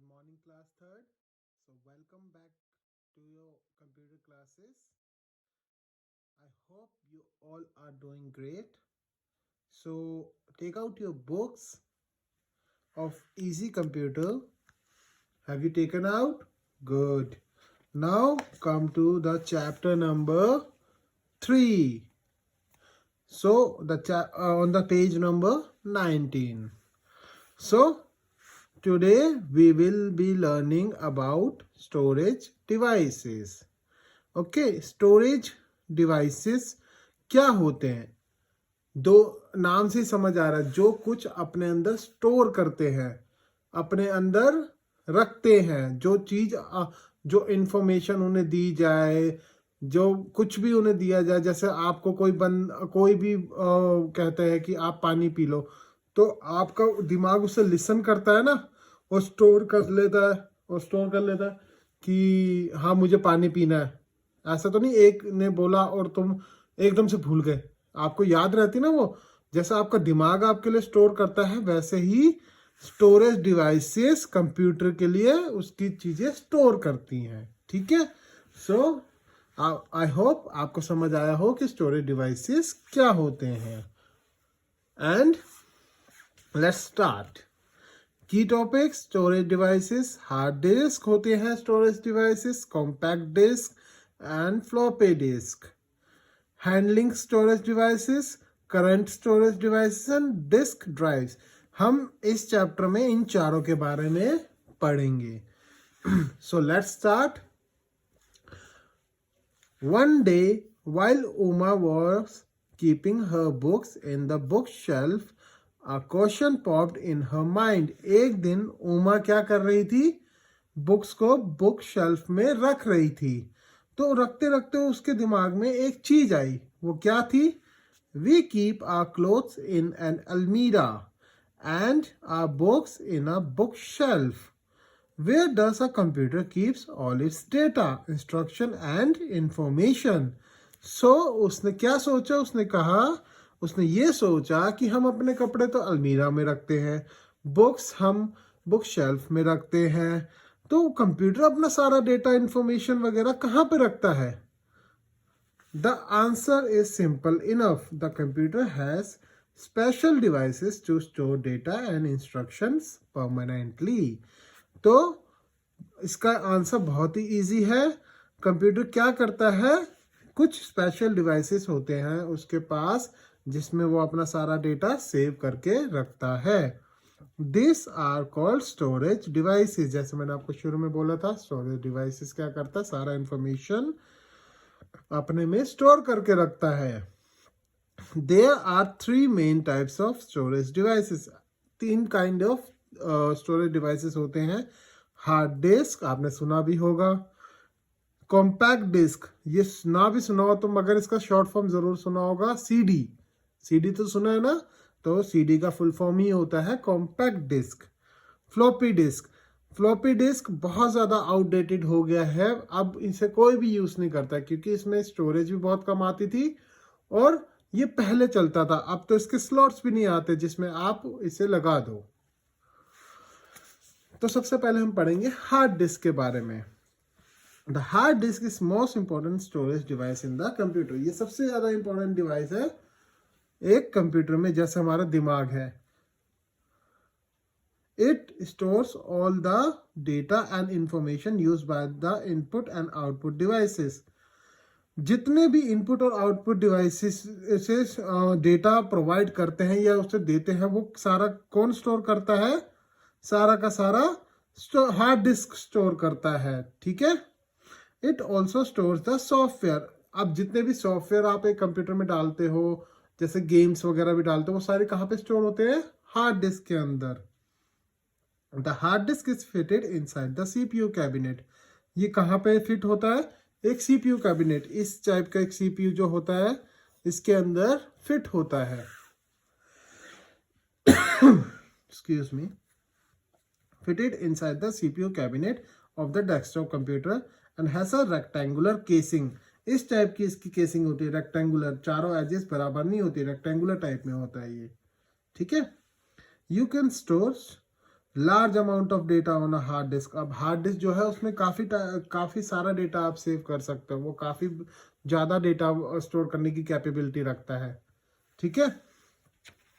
Good morning, class third. So welcome back to your computer classes. I hope you all are doing great. So take out your books of Easy Computer. Have you taken out? Good. Now come to the chapter number 3. So on the page number 19. So today we will be learning about storage devices. Okay, storage devices क्या होते हैं? दो नाम से समझ आ रहा है, जो कुछ अपने अंदर स्टोर करते हैं, अपने अंदर रखते हैं, जो चीज जो इंफॉर्मेशन उन्हें दी जाए, जो कुछ भी उन्हें दिया जाए, जैसे आपको कोई भी कहता है कि आप पानी पी लो, तो आपका दिमाग उससे लिसन करता है ना, और स्टोर कर लेता है कि हाँ मुझे पानी पीना है। ऐसा तो नहीं एक ने बोला और तुम एकदम से भूल गए, आपको याद रहती ना वो। जैसा आपका दिमाग आपके लिए स्टोर करता है, वैसे ही स्टोरेज डिवाइसेस कंप्यूटर के लिए उसकी चीजें स्टोर करती हैं। ठीक है, सो आई होप आपको समझ आया हो कि स्टोरेज डिवाइसेस क्या होते हैं। And let's start. Key topic storage devices. Hard disk होते हैं storage devices, compact disk and floppy disk. Handling storage devices, current storage devices and disk drives. हम इस चैप्टर में इन चारों के बारे में पढ़ेंगे। So let's start. One day while Uma was keeping her books in the bookshelf, a question popped in her mind. एक दिन उमा क्या कर रही थी? बुक्स को बुक शेल्फ में रख रही थी। तो रखते रखते उसके दिमाग में एक चीज आई। वो क्या थी? We keep our clothes in an almirah and our books in a book shelf. Where does a computer keeps all its data, instruction and information. So उसने क्या सोचा? उसने ये सोचा कि हम अपने कपड़े तो अलमीरा में रखते हैं, बुक्स हम बुक शेल्फ में रखते हैं, तो कंप्यूटर अपना सारा डेटा इंफॉर्मेशन वगैरह कहाँ पे रखता है? The answer is simple enough. The computer has special devices to store data and instructions permanently. तो इसका आंसर बहुत ही इजी है। कंप्यूटर क्या करता है? कुछ स्पेशल डिवाइसेस होते हैं उसके पास, जिसमें वो अपना सारा डेटा सेव करके रखता है। This are called storage devices. जैसे मैंने आपको शुरू में बोला था, स्टोरेज डिवाइसेस क्या करता है? सारा इंफॉर्मेशन अपने में स्टोर करके रखता है। There are 3 main types of storage devices. 3 kind of storage devices होते हैं। हार्ड डिस्क, आपने सुना भी होगा। कॉम्पैक्ट डिस्क, ये ना भी सुना हो तुम, मगर इसका शॉर्ट फॉर्म जरूर सुना होगा, सीडी। सीडी तो सुना है ना, तो सीडी का फुल फॉर्म ही होता है compact disc. Floppy disk, floppy disk बहुत ज़्यादा आउटडेटेड हो गया है, अब इसे कोई भी यूज़ नहीं करता, क्योंकि इसमें स्टोरेज भी बहुत कम आती थी और ये पहले चलता था। अब तो इसके स्लॉट्स भी नहीं आते जिसमें आप इसे लगा दो। तो सबसे पहले हम पढ़ेंगे हार्ड डिस्क के बारे में। The hard disk is most important storage device in the computer. ये सबसे ज़्यादा इंपॉर्टेंट डिवाइस है एक कंप्यूटर में, जैसे हमारा दिमाग है। It stores all the data and information used by the input and output devices. जितने भी इनपुट और आउटपुट डिवाइसेस से डेटा प्रोवाइड करते हैं या उसे देते हैं, वो सारा कौन स्टोर करता है? सारा का सारा हार्ड डिस्क स्टोर करता है। ठीक है। It also stores the software. अब जितने भी सॉफ्टवेयर आप एक कंप्यूटर में डालते हो, जैसे गेम्स वगैरह भी डालते हो, वो सारे कहाँ पे स्टोर होते हैं? हार्ड डिस्क के अंदर। The hard disk is fitted inside the CPU cabinet. ये कहाँ पे फिट होता है? एक CPU कैबिनेट, इस टाइप का एक CPU जो होता है, इसके अंदर फिट होता है। Excuse me. Fitted inside the CPU cabinet of the desktop computer and has a rectangular casing. इस टाइप की इसकी केसिंग होती है, रेक्टेंगुलर, चारों एजेस बराबर नहीं होती, रेक्टेंगुलर टाइप में होता है ये। ठीक है। You can store large amount of data on a hard disk. अब हार्ड डिस्क जो है उसमें काफ़ी सारा डेटा आप सेव कर सकते हो, वो काफ़ी ज़्यादा डेटा स्टोर करने की कैपेबिलिटी रखता है। ठीक है,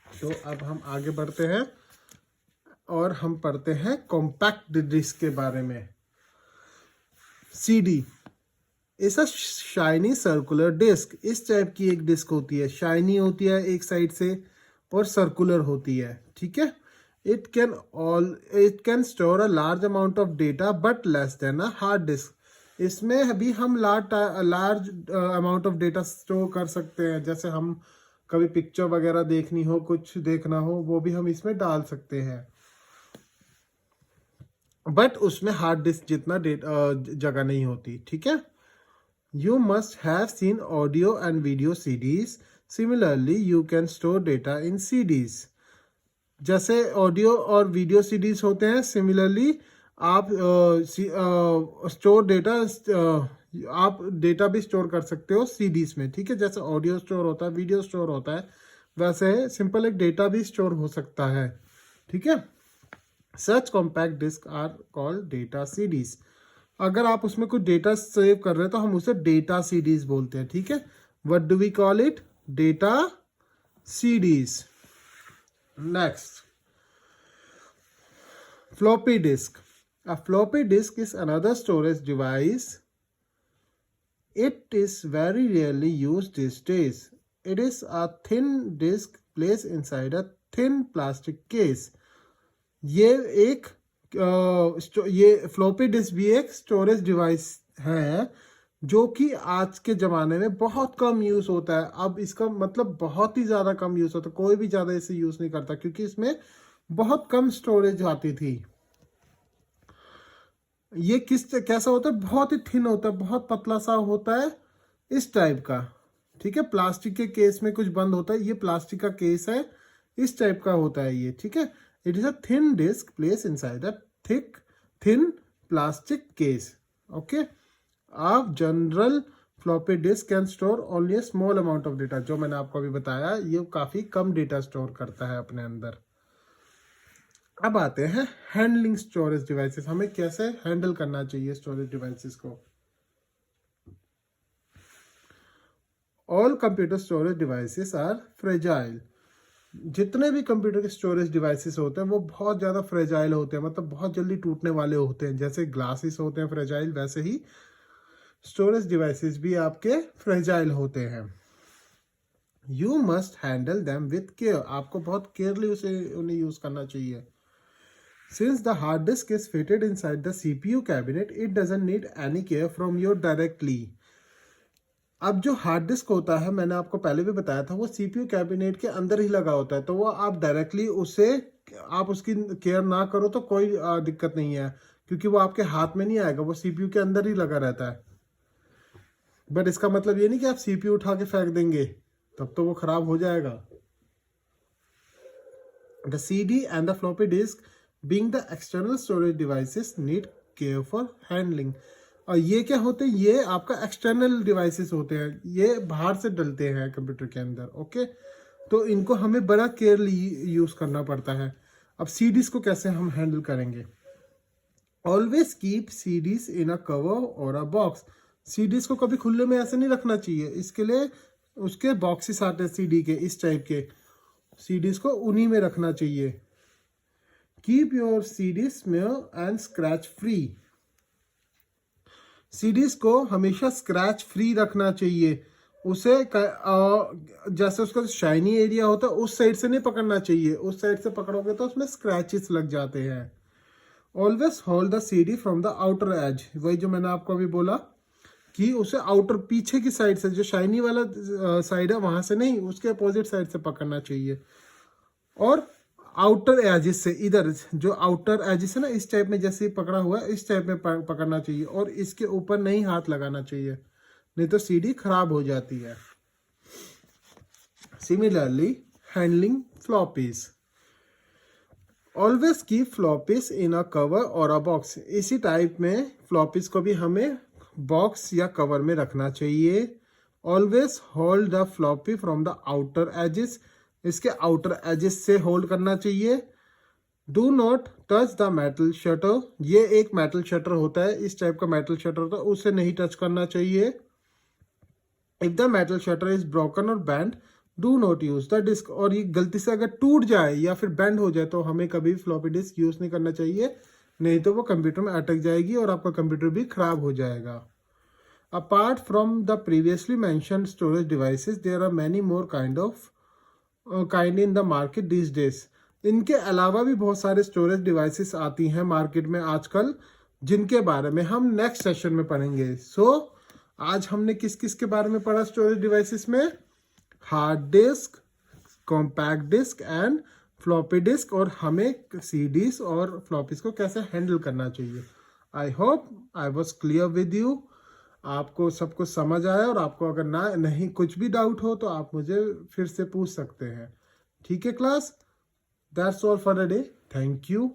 तो अब हम आगे बढ़ते हैं और हम पढ़ते हैं कॉम्पैक्ट डिस्क के बारे में। CD is a shiny circular disc. इस टाइप की एक डिस्क होती है, शाइनी होती है एक साइड से और सर्कुलर होती है। ठीक है, it can store a large amount of data but less than a hard disk. इसमें भी हम large amount of data store कर सकते हैं, जैसे हम कभी पिक्चर वगैरह देखनी हो, कुछ देखना हो, वो भी हम इसमें डाल सकते हैं, बट उसमें हार्ड डिस्क जितना जगह नहीं होती। ठीक है, You must have seen audio and video CDs. Similarly, you can store data in CDs. जैसे ऑडियो और वीडियो CDs होते हैं, सिमिलरली आप स्टोर डेटा आप डेटा भी स्टोर कर सकते हो CDs में। ठीक है, जैसे ऑडियो स्टोर होता है, वीडियो स्टोर होता है, वैसे सिंपल एक डेटा भी स्टोर हो सकता है। ठीक है, such compact disk are called data CDs। अगर आप उसमें कुछ डेटा सेव कर रहे हैं तो हम उसे डेटा CDs बोलते हैं। ठीक है, what do we call it? Data CDs। Next, floppy disk. A floppy disk is another storage device. It is very rarely used these days. It is a thin disk placed inside a thin plastic case. ये floppy disk भी एक storage device है जो कि आज के ज़माने में बहुत कम यूज़ होता है। अब इसका मतलब बहुत ही ज़्यादा कम यूज़ होता है, कोई भी ज़्यादा इसे यूज़ नहीं करता क्योंकि इसमें बहुत कम स्टोरेज आती थी। ये कैसा होता है? बहुत ही थिन होता है, बहुत पतला सा होता है, इस टाइप का। ठीक है, प्लास्टिक के केस में कुछ बंद होता है, ये प्लास्टिक का केस है, इस टाइप का होता है ये। ठीक है, it is a thin disk place inside a thin plastic case. Okay, आप general floppy disk can store only a small amount of data. जो मैंने आपको अभी बताया, ये काफी कम डेटा स्टोर करता है अपने अंदर। अब आते हैं हैंडलिंग स्टोरेज डिवाइसेस। हमें कैसे हैंडल करना चाहिए स्टोरेज डिवाइसेस को। All computer storage devices are fragile. जितने भी कंप्यूटर के स्टोरेज डिवाइसेस होते हैं वो बहुत ज़्यादा फ्रेजाइल होते हैं, मतलब बहुत जल्दी टूटने वाले होते हैं। जैसे ग्लासेस होते हैं फ्रेजाइल, वैसे ही स्टोरेज डिवाइसेस भी आपके फ्रेजाइल होते हैं। You must handle them with care. आपको बहुत केयरली उन्हें यूज करना चाहिए। Since the hard disk is fitted inside the CPU cabinet, it doesn't need any care from your directly. अब जो हार्ड डिस्क होता है, मैंने आपको पहले भी बताया था, वो CPU कैबिनेट के अंदर ही लगा होता है, तो वो आप डायरेक्टली आप उसकी केयर ना करो तो कोई दिक्कत नहीं है, क्योंकि वो आपके हाथ में नहीं आएगा, वो CPU के अंदर ही लगा रहता है। बट इसका मतलब ये नहीं कि आप CPU उठा के फेंक देंगे, तब तो वो खराब हो जाएगा। The CD and the floppy disk being the external storage devices need care for handling. और ये क्या होते हैं? ये आपका एक्सटर्नल डिवाइसेस होते हैं, ये बाहर से डलते हैं कंप्यूटर के अंदर। ओके, तो इनको हमें बड़ा केयरली यूज करना पड़ता है। अब CDs को कैसे हम हैंडल करेंगे? Always keep CDs in a cover और अ बॉक्स। CDs को कभी खुले में ऐसे नहीं रखना चाहिए, इसके लिए उसके बॉक्सेस आते हैं CD के, इस टाइप के। CDs को उन्हीं में रखना चाहिए। Keep your CDs smell and scratch free. CDs को हमेशा स्क्रैच फ्री रखना चाहिए। उसे जैसे उसका शाइनी एरिया होता है उस साइड से नहीं पकड़ना चाहिए, उस साइड से पकड़ोगे तो उसमें स्क्रैचेस लग जाते हैं। Always hold the CD from the outer as. वही जो मैंने आपको अभी बोला कि उसे आउटर पीछे की साइड से, जो शाइनी वाला साइड है वहां से नहीं, उसके अपोजिट साइड से पकड़ना चाहिए। और आउटर एजिस से, इधर जो आउटर एजिस है ना, इस टाइप में जैसे पकड़ा हुआ है, इस टाइप में पकड़ना चाहिए, और इसके ऊपर नहीं हाथ लगाना चाहिए, नहीं तो CD खराब हो जाती है। Similarly handling floppies. Always keep floppies in a cover और अ बॉक्स। इसी टाइप में फ्लॉपीज को भी हमें बॉक्स या कवर में रखना चाहिए। Always hold the floppy from the outer edges. इसके आउटर एजिस से होल्ड करना चाहिए। Do not touch the metal shutter, ये एक मेटल शटर होता है, इस टाइप का मेटल शटर होता है, उसे नहीं टच करना चाहिए। If the metal shutter is broken और bent, do not use the disk, और ये गलती से अगर टूट जाए या फिर बैंड हो जाए तो हमें कभी फ्लॉपी डिस्क यूज नहीं करना चाहिए, नहीं तो वो कंप्यूटर में अटक जाएगी और आपका कंप्यूटर भी खराब हो जाएगा। Apart from the previously mentioned storage devices, there are many more kind in the market these days. इनके अलावा भी बहुत सारे स्टोरेज डिवाइसेस आती हैं मार्केट में आजकल, जिनके बारे में हम नेक्स्ट सेशन में पढ़ेंगे। आज हमने किस किस के बारे में पढ़ा स्टोरेज डिवाइसेस में? Hard disk, compact disc and floppy disk, और हमें सीडीज और फ्लॉपीज को कैसे हैंडल करना चाहिए। I hope I was clear with you. आपको सब कुछ समझ आया, और आपको अगर नहीं कुछ भी डाउट हो तो आप मुझे फिर से पूछ सकते हैं। ठीक है class, that's all for the day, thank you.